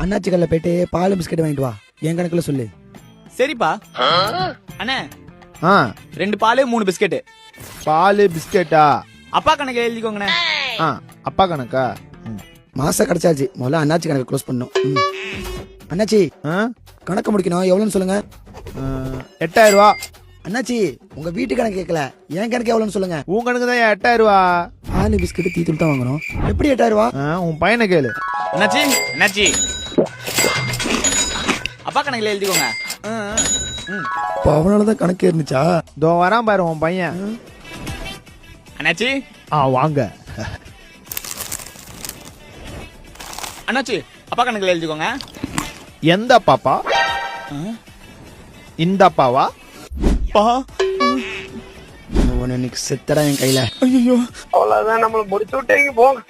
அண்ணாச்சி கல்ல போயிட்டு பால் பிஸ்கட் வாங்கிட்டு வா, என் கணக்குல சொல்லு. சரிப்பா. அண்ணே ஆ 2 பால் 3 பிஸ்கெட். பால் பிஸ்கெட்டா? அப்பா கணக்கு எழுதிக்கோங்கண்ணே. ஆ அப்பா கணக்கா? மாசம் கிடைச்சாச்சு, முதல்ல அண்ணாச்சி கணக்கு க்ளோஸ் பண்ணும். அண்ணாச்சி ஆ கணக்கு முடிக்கணும், எவ்வளவுன்னு சொல்லுங்க. 8000 ரூபா. அண்ணாச்சி உங்க வீட்டு கணக்கு கேட்கல, என் கணக்கு எவ்வளவுன்னு சொல்லுங்க. உன் கணக்கு தான் 8000 ரூபா. பால் பிஸ்கட் தீத்துட்டு தான் வாங்கணும், எப்படி 8000 ரூபா? உன் பையனை கேளு. அண்ணாச்சி அண்ணாச்சி அப்பா கணக்குல எழுதிக்கோங்க. இப்போ அவனாலதான் கணக்கு இருந்துச்சா? தோ வரான் பாரு உன் பையன். அண்ணாச்சி வாங்க. அண்ணாச்சி அப்பா கணக்குல எழுதிக்கோங்க. எந்த பாப்பா? இந்த அப்பாவா? பா இன்னைக்கு செத்தடா என் கையில. ஐயோ அவ்வளவுதான், நம்மள முடிச்சு விட்டீங்க போங்க.